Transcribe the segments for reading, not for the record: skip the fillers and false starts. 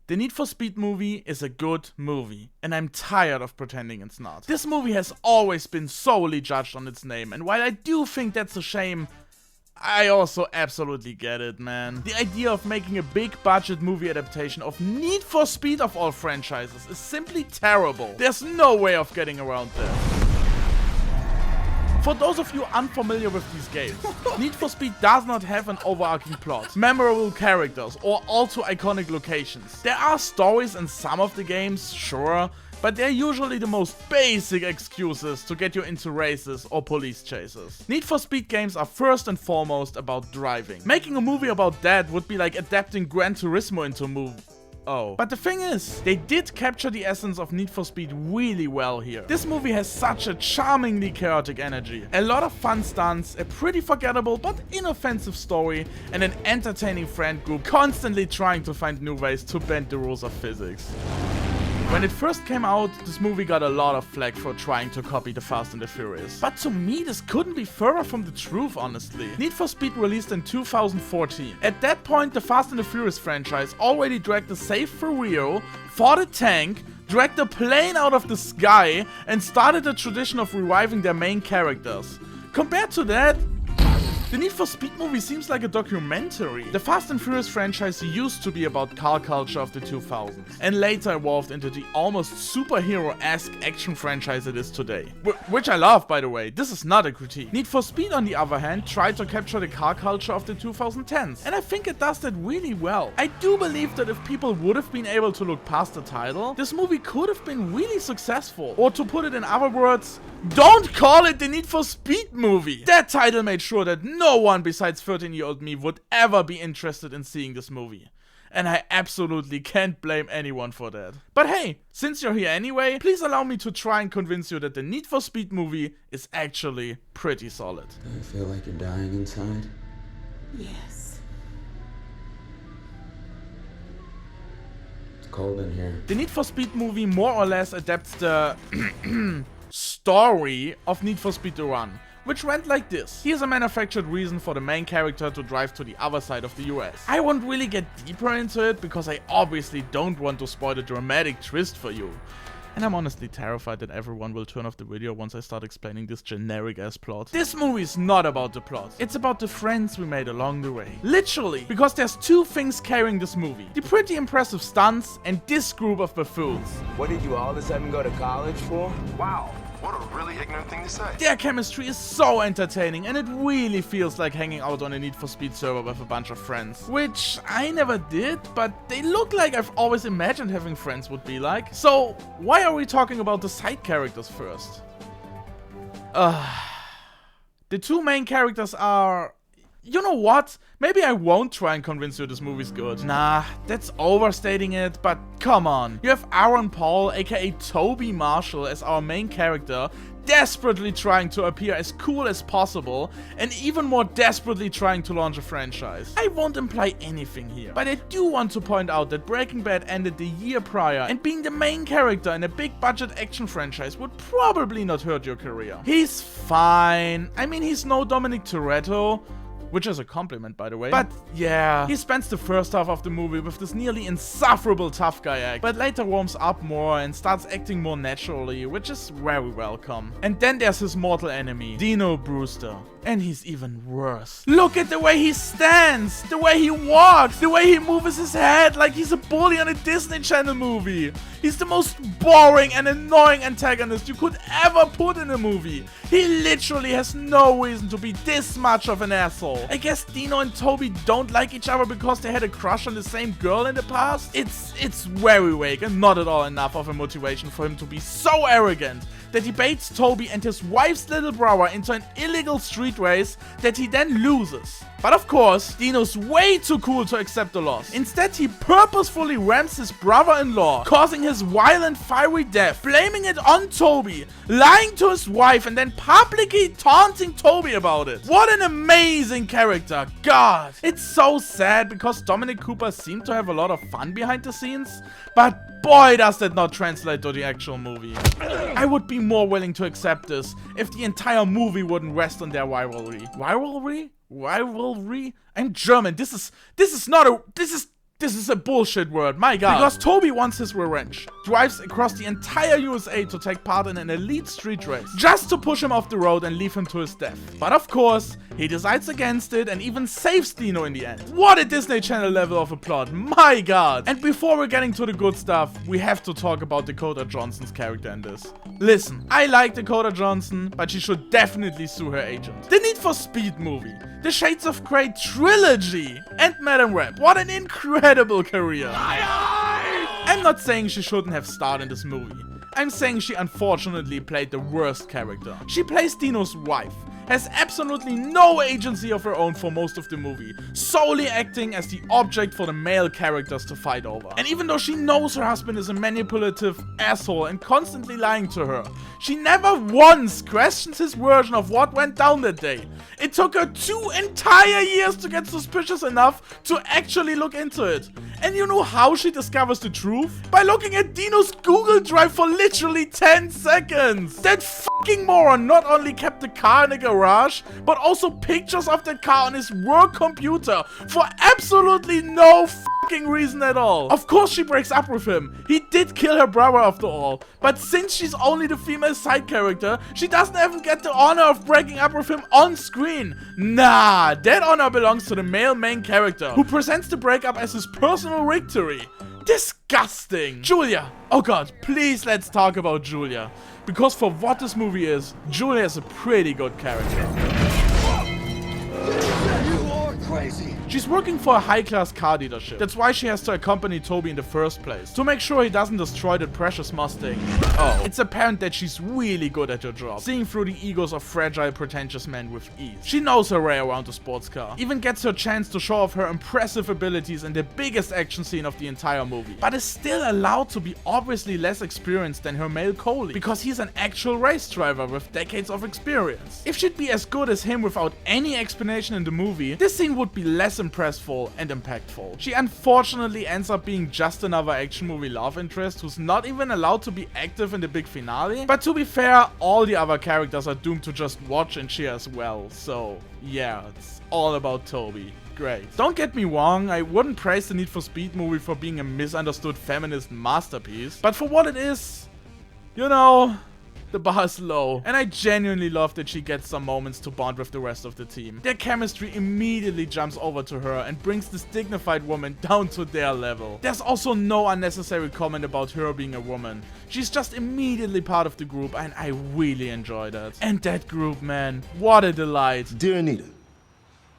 The Need for Speed movie is a good movie, and I'm tired of pretending it's not. This movie has always been solely judged on its name, and while I do think that's a shame, I also absolutely get it, man. The idea of making a big budget movie adaptation of Need for Speed of all franchises is simply terrible. There's no way of getting around that. For those of you unfamiliar with these games, Need for Speed does not have an overarching plot, memorable characters, or also iconic locations. There are stories in some of the games, sure, but they're usually the most basic excuses to get you into races or police chases. Need for Speed games are first and foremost about driving. Making a movie about that would be like adapting Gran Turismo into a movie. Oh. But the thing is, they did capture the essence of Need for Speed really well here. This movie has such a charmingly chaotic energy, a lot of fun stunts, a pretty forgettable but inoffensive story, and an entertaining friend group constantly trying to find new ways to bend the rules of physics. When it first came out, this movie got a lot of flack for trying to copy The Fast and the Furious. But to me, this couldn't be further from the truth, honestly. Need for Speed released in 2014. At that point, the Fast and the Furious franchise already dragged the safe for Rio, fought a tank, dragged a plane out of the sky, and started a tradition of reviving their main characters. Compared to that, the Need for Speed movie seems like a documentary. The Fast and Furious franchise used to be about car culture of the 2000s, and later evolved into the almost superhero-esque action franchise it is today. Which I love, by the way. This is not a critique. Need for Speed, on the other hand, tried to capture the car culture of the 2010s, and I think it does that really well. I do believe that if people would have been able to look past the title, this movie could have been really successful. Or to put it in other words, don't call it the Need for Speed movie! That title made sure that no one besides 13-year-old me would ever be interested in seeing this movie. And I absolutely can't blame anyone for that. But hey, since you're here anyway, please allow me to try and convince you that the Need for Speed movie is actually pretty solid. Do you feel like you're dying inside? Yes. It's cold in here. The Need for Speed movie more or less adapts the story of Need for Speed The Run, which went like this. Here's a manufactured reason for the main character to drive to the other side of the US. I won't really get deeper into it because I obviously don't want to spoil the dramatic twist for you. And I'm honestly terrified that everyone will turn off the video once I start explaining this generic ass plot. This movie is not about the plot. It's about the friends we made along the way. Literally, because there's two things carrying this movie. The pretty impressive stunts and this group of buffoons. What did you all of a sudden go to college for? Wow, what a really ignorant thing to say. Their chemistry is so entertaining and it really feels like hanging out on a Need for Speed server with a bunch of friends. Which I never did, but they look like I've always imagined having friends would be like. So why are we talking about the side characters first? The two main characters are... You know what? Maybe I won't try and convince you this movie's good. Nah, that's overstating it, but come on. You have Aaron Paul, aka Toby Marshall, as our main character, desperately trying to appear as cool as possible, and even more desperately trying to launch a franchise. I won't imply anything here, but I do want to point out that Breaking Bad ended the year prior, and being the main character in a big budget action franchise would probably not hurt your career. He's fine. I mean, he's no Dominic Toretto, which is a compliment, by the way. But yeah, he spends the first half of the movie with this nearly insufferable tough guy act, but later warms up more and starts acting more naturally, which is very welcome. And then there's his mortal enemy, Dino Brewster. And he's even worse. Look at the way he stands, the way he walks, the way he moves his head like he's a bully on a Disney Channel movie. He's the most boring and annoying antagonist you could ever put in a movie. He literally has no reason to be this much of an asshole. I guess Dino and Toby don't like each other because they had a crush on the same girl in the past. It's very vague and not at all enough of a motivation for him to be so arrogant that he baits Toby and his wife's little brother into an illegal street race that he then loses. But of course, Dino's way too cool to accept the loss. Instead, he purposefully rams his brother-in-law, causing his violent, fiery death, blaming it on Toby, lying to his wife, and then publicly taunting Toby about it. What an amazing character, God! It's so sad because Dominic Cooper seemed to have a lot of fun behind the scenes, but boy does that not translate to the actual movie. I would be more willing to accept this if the entire movie wouldn't rest on their rivalry. Rivalry? Rivalry? I'm German. This is This is a bullshit word, my god. Because Toby wants his revenge. Drives across the entire USA to take part in an elite street race. Just to push him off the road and leave him to his death. But of course, he decides against it and even saves Dino in the end. What a Disney Channel level of a plot, my god. And before we're getting to the good stuff, we have to talk about Dakota Johnson's character in this. Listen, I like Dakota Johnson, but she should definitely sue her agent. The Need for Speed movie, the Shades of Grey trilogy, and Madame Web. What an incredible career. I'm not saying she shouldn't have starred in this movie. I'm saying she unfortunately played the worst character. She plays Dino's wife, has absolutely no agency of her own for most of the movie, solely acting as the object for the male characters to fight over. And even though she knows her husband is a manipulative asshole and constantly lying to her, she never once questions his version of what went down that day. It took her 2 entire years to get suspicious enough to actually look into it. And you know how she discovers the truth? By looking at Dino's Google Drive for literally 10 seconds. That fucking moron not only kept the car in a garage, but also pictures of the car on his work computer for absolutely no fucking reason at all. Of course she breaks up with him. He did kill her brother after all. But since she's only the female side character, she doesn't even get the honor of breaking up with him on screen. Nah, that honor belongs to the male main character, who presents the breakup as his personal victory. Disgusting. Julia. Oh god, please let's talk about Julia. Because for what this movie is, Julia is a pretty good character. You are crazy. She's working for a high-class car dealership. That's why she has to accompany Toby in the first place, to make sure he doesn't destroy that precious Mustang. Oh, it's apparent that she's really good at her job, seeing through the egos of fragile, pretentious men with ease. She knows her way around a sports car, even gets her chance to show off her impressive abilities in the biggest action scene of the entire movie, but is still allowed to be obviously less experienced than her male colleague, because he's an actual race driver with decades of experience. If she'd be as good as him without any explanation in the movie, this scene would be less impressful and impactful. She unfortunately ends up being just another action movie love interest who's not even allowed to be active in the big finale. But to be fair, all the other characters are doomed to just watch and cheer as well. So yeah, it's all about Toby. Great. Don't get me wrong, I wouldn't praise the Need for Speed movie for being a misunderstood feminist masterpiece, but for what it is, you know, the bar is low, and I genuinely love that she gets some moments to bond with the rest of the team. Their chemistry immediately jumps over to her and brings this dignified woman down to their level. There's also no unnecessary comment about her being a woman. She's just immediately part of the group, and I really enjoy that. And that group, man, what a delight. Dear Anita,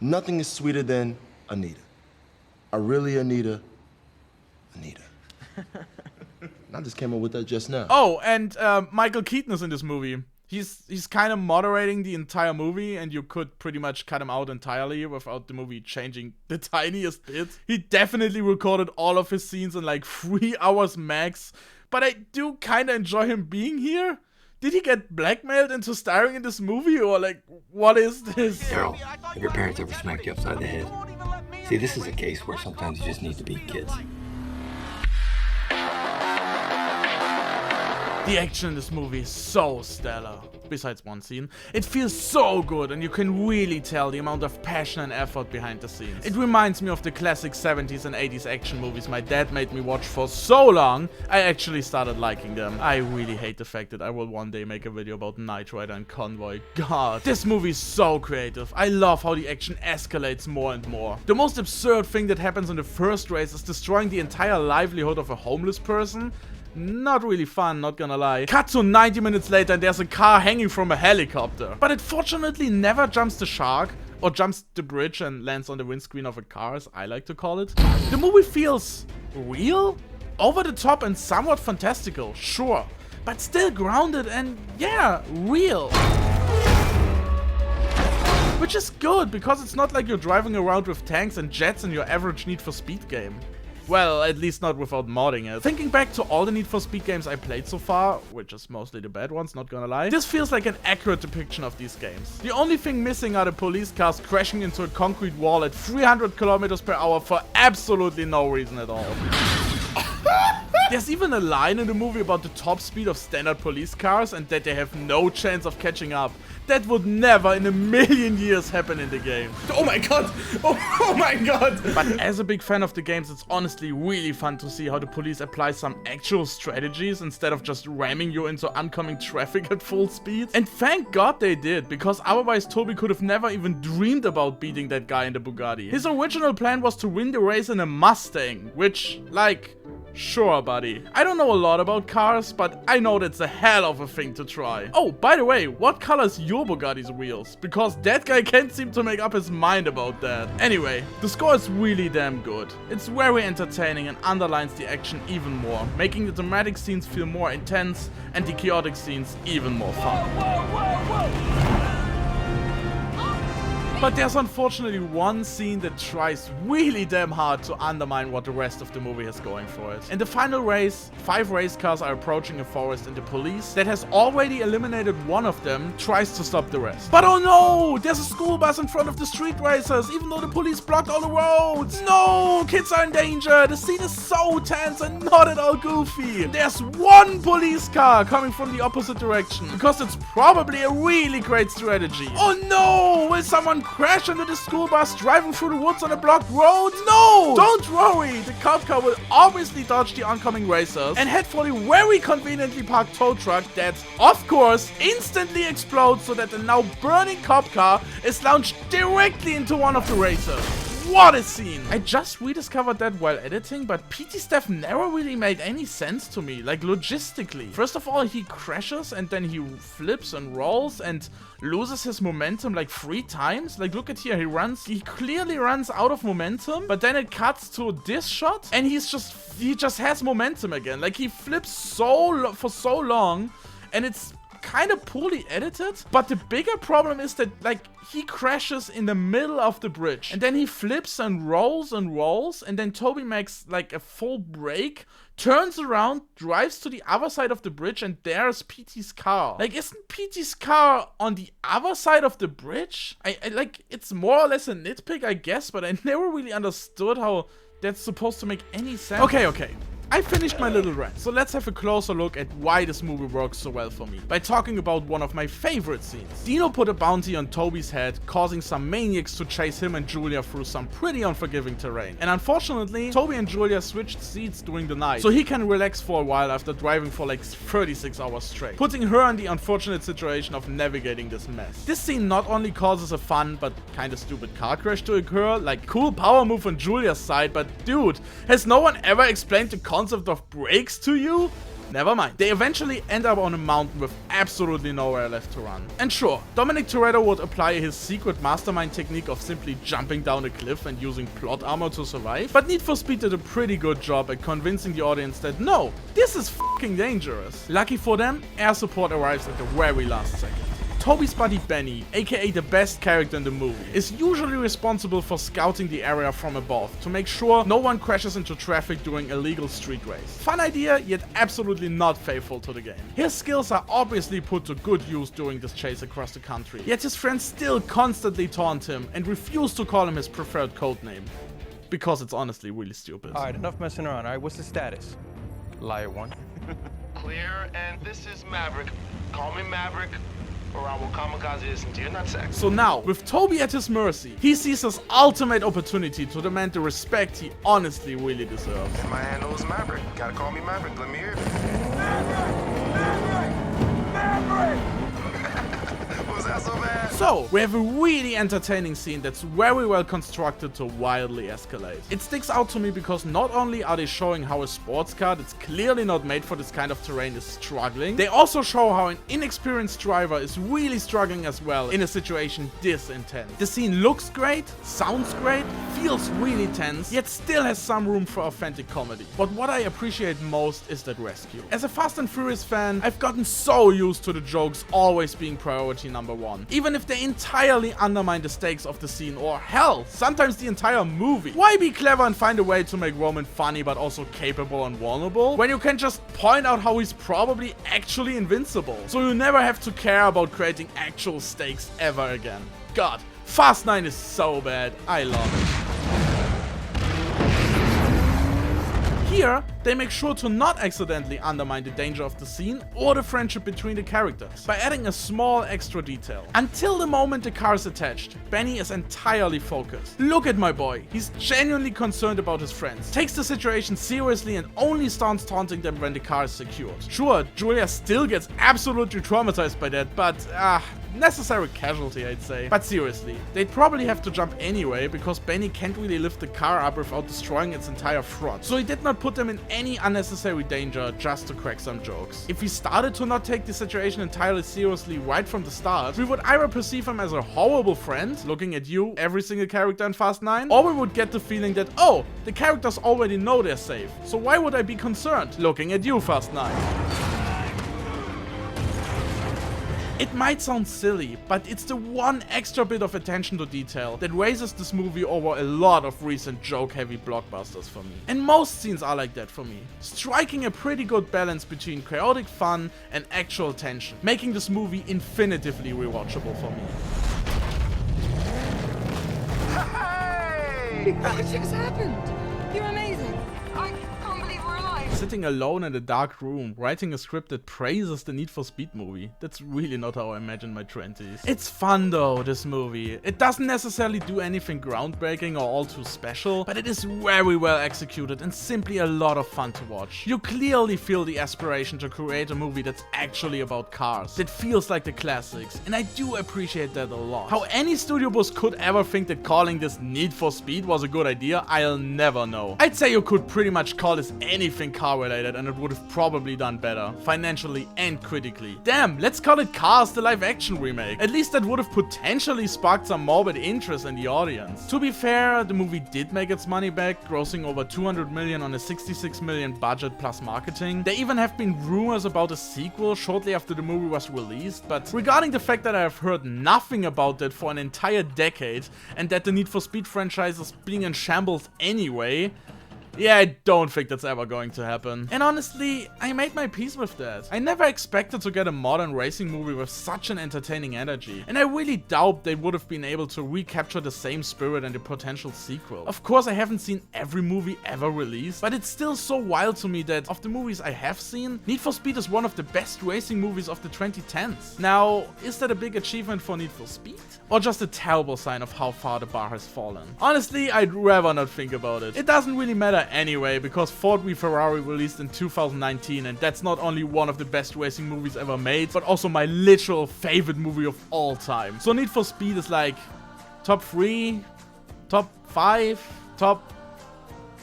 nothing is sweeter than Anita. I really Anita. I just came up with that just now. Oh, and Michael Keaton is in this movie. He's kind of moderating the entire movie, and you could pretty much cut him out entirely without the movie changing the tiniest bit. He definitely recorded all of his scenes in like 3 hours max, but I do kind of enjoy him being here. Did he get blackmailed into starring in this movie, or like, what is this? Daryl, have your parents ever smacked you upside the head? See, this is a case where sometimes you just need to be kids. The action in this movie is so stellar. Besides one scene, it feels so good, and you can really tell the amount of passion and effort behind the scenes. It reminds me of the classic 70s and 80s action movies my dad made me watch for so long, I actually started liking them. I really hate the fact that I will one day make a video about Knight Rider and Convoy. God, this movie is so creative. I love how the action escalates more and more. The most absurd thing that happens in the first race is destroying the entire livelihood of a homeless person. Not really fun, not gonna lie. Cut to 90 minutes later and there's a car hanging from a helicopter. But it fortunately never jumps the shark, or jumps the bridge and lands on the windscreen of a car, as I like to call it. The movie feels real? Over the top and somewhat fantastical, sure. But still grounded and, yeah, real. Which is good, because it's not like you're driving around with tanks and jets in your average Need for Speed game. Well, at least not without modding it. Thinking back to all the Need for Speed games I played so far, which is mostly the bad ones, not gonna lie, this feels like an accurate depiction of these games. The only thing missing are the police cars crashing into a concrete wall at 300 km/h for absolutely no reason at all. There's even a line in the movie about the top speed of standard police cars and that they have no chance of catching up. That would never in a million years happen in the game. Oh my god! Oh my god! But as a big fan of the games, it's honestly really fun to see how the police apply some actual strategies instead of just ramming you into oncoming traffic at full speed. And thank God they did, because otherwise Toby could have never even dreamed about beating that guy in the Bugatti. His original plan was to win the race in a Mustang, which, like, sure, buddy. I don't know a lot about cars, but I know that's a hell of a thing to try. Oh, by the way, what color is your Bugatti's wheels? Because that guy can't seem to make up his mind about that. Anyway, the score is really damn good. It's very entertaining and underlines the action even more, making the dramatic scenes feel more intense and the chaotic scenes even more fun. But there's unfortunately one scene that tries really damn hard to undermine what the rest of the movie has going for it. In the final race, 5 race cars are approaching a forest and the police, that has already eliminated one of them, tries to stop the rest. But oh no! There's a school bus in front of the street racers, even though the police blocked all the roads! No! Kids are in danger! The scene is so tense and not at all goofy! There's one police car coming from the opposite direction, because it's probably a really great strategy. Oh no! Will someone crash into the school bus driving through the woods on a blocked road? No! Don't worry! The cop car will obviously dodge the oncoming racers and head for the very conveniently parked tow truck that, of course, instantly explodes so that the now burning cop car is launched directly into one of the racers. What a scene! I just rediscovered that while editing, but PT Steph never really made any sense to me, like logistically. First of all, he crashes and then he flips and rolls and loses his momentum like 3 times. Like, look at here, he clearly runs out of momentum, but then it cuts to this shot and he just has momentum again. Like, he flips for so long and it's kind of poorly edited. But the bigger problem is that, like, he crashes in the middle of the bridge and then he flips and rolls and then Toby makes like a full break, turns around, drives to the other side of the bridge, and there's PT's car. Like, isn't PT's car on the other side of the bridge? I like, it's more or less a nitpick, I guess, but I never really understood how that's supposed to make any sense. Okay. I finished my little rant, so let's have a closer look at why this movie works so well for me, by talking about one of my favorite scenes. Dino put a bounty on Toby's head, causing some maniacs to chase him and Julia through some pretty unforgiving terrain. And unfortunately, Toby and Julia switched seats during the night, so he can relax for a while after driving for like 36 hours straight, putting her in the unfortunate situation of navigating this mess. This scene not only causes a fun but kinda stupid car crash to occur, like cool power move on Julia's side, but dude, has no one ever explained the concept of brakes to you? Never mind. They eventually end up on a mountain with absolutely nowhere left to run. And sure, Dominic Toretto would apply his secret mastermind technique of simply jumping down a cliff and using plot armor to survive, but Need for Speed did a pretty good job at convincing the audience that no, this is fucking dangerous. Lucky for them, air support arrives at the very last second. Toby's buddy Benny, aka the best character in the movie, is usually responsible for scouting the area from above to make sure no one crashes into traffic during a legal street race. Fun idea, yet absolutely not faithful to the game. His skills are obviously put to good use during this chase across the country, yet his friends still constantly taunt him and refuse to call him his preferred codename. Because it's honestly really stupid. Alright, enough messing around, alright? What's the status? Liar 1. Clear, and this is Maverick. Call me Maverick, or I will kamikaze this into your nutsack. So now, with Toby at his mercy, he sees his ultimate opportunity to demand the respect he honestly really deserves. And my handle is Maverick. Gotta call me Maverick. Let me hear it. Maverick! Was that so bad? So, we have a really entertaining scene that's very well constructed to wildly escalate. It sticks out to me because not only are they showing how a sports car that's clearly not made for this kind of terrain is struggling, they also show how an inexperienced driver is really struggling as well in a situation this intense. The scene looks great, sounds great, feels really tense, yet still has some room for authentic comedy. But what I appreciate most is that rescue. As a Fast and Furious fan, I've gotten so used to the jokes always being priority number 1. Even if they entirely undermine the stakes of the scene, or hell, sometimes the entire movie. Why be clever and find a way to make Roman funny but also capable and vulnerable, when you can just point out how he's probably actually invincible, so you never have to care about creating actual stakes ever again. God, Fast 9 is so bad, I love it. Here, they make sure to not accidentally undermine the danger of the scene or the friendship between the characters by adding a small extra detail. Until the moment the car is attached, Benny is entirely focused. Look at my boy, he's genuinely concerned about his friends, takes the situation seriously and only starts taunting them when the car is secured. Sure, Julia still gets absolutely traumatized by that, but necessary casualty, I'd say. But seriously, they'd probably have to jump anyway because Benny can't really lift the car up without destroying its entire front. So he did not put them in any unnecessary danger just to crack some jokes. If he started to not take the situation entirely seriously right from the start, we would either perceive him as a horrible friend, looking at you, every single character in Fast 9, or we would get the feeling that, oh, the characters already know they're safe, so why would I be concerned, looking at you, Fast 9? It might sound silly, but it's the one extra bit of attention to detail that raises this movie over a lot of recent joke-heavy blockbusters for me. And most scenes are like that for me, striking a pretty good balance between chaotic fun and actual tension, making this movie infinitively rewatchable for me. Hey! What just happened? You're amazing. I can't believe we're alive. Sitting alone in a dark room, writing a script that praises the Need for Speed movie. That's really not how I imagine my 20s. It's fun though, this movie. It doesn't necessarily do anything groundbreaking or all too special, but it is very well executed and simply a lot of fun to watch. You clearly feel the aspiration to create a movie that's actually about cars, that feels like the classics, and I do appreciate that a lot. How any studio boss could ever think that calling this Need for Speed was a good idea, I'll never know. I'd say you could pretty much call this anything car related and it would have probably done better, financially and critically. Damn, let's call it Cars the live action remake. At least that would have potentially sparked some morbid interest in the audience. To be fair, the movie did make its money back, grossing over 200 million on a 66 million budget plus marketing. There even have been rumors about a sequel shortly after the movie was released, but regarding the fact that I have heard nothing about that for an entire decade and that the Need for Speed franchise is being in shambles anyway, yeah, I don't think that's ever going to happen. And honestly, I made my peace with that. I never expected to get a modern racing movie with such an entertaining energy, and I really doubt they would have been able to recapture the same spirit in the potential sequel. Of course, I haven't seen every movie ever released, but it's still so wild to me that of the movies I have seen, Need for Speed is one of the best racing movies of the 2010s. Now, is that a big achievement for Need for Speed? Or just a terrible sign of how far the bar has fallen? Honestly, I'd rather not think about it. It doesn't really matter anyway, because Ford v Ferrari released in 2019, and that's not only one of the best racing movies ever made, but also my literal favorite movie of all time. So Need for Speed is like top 3, top 5, top...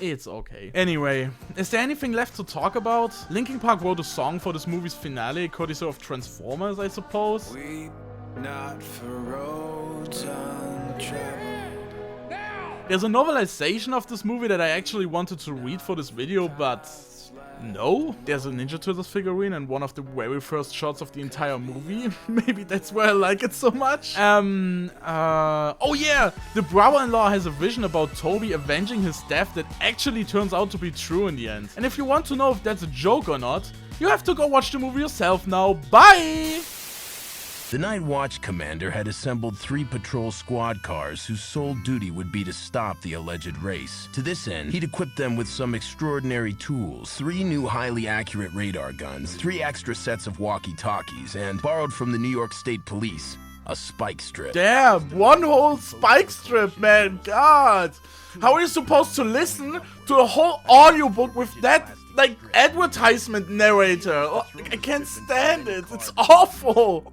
It's okay. Anyway, is there anything left to talk about? Linkin Park wrote a song for this movie's finale, courtesy of Transformers, I suppose. We not for roads untraveled. There's a novelization of this movie that I actually wanted to read for this video, but no. There's a Ninja Turtles figurine and one of the very first shots of the entire movie. Maybe that's why I like it so much. Oh yeah, the brother-in-law has a vision about Toby avenging his death that actually turns out to be true in the end. And if you want to know if that's a joke or not, you have to go watch the movie yourself now. Bye! The Night Watch commander had assembled 3 patrol squad cars whose sole duty would be to stop the alleged race. To this end, he'd equipped them with some extraordinary tools, 3 new highly accurate radar guns, 3 extra sets of walkie-talkies, and borrowed from the New York State Police, a spike strip. Damn, one whole spike strip, man, God. How are you supposed to listen to a whole audiobook with that, like, advertisement narrator? Oh, I can't stand it, it's awful.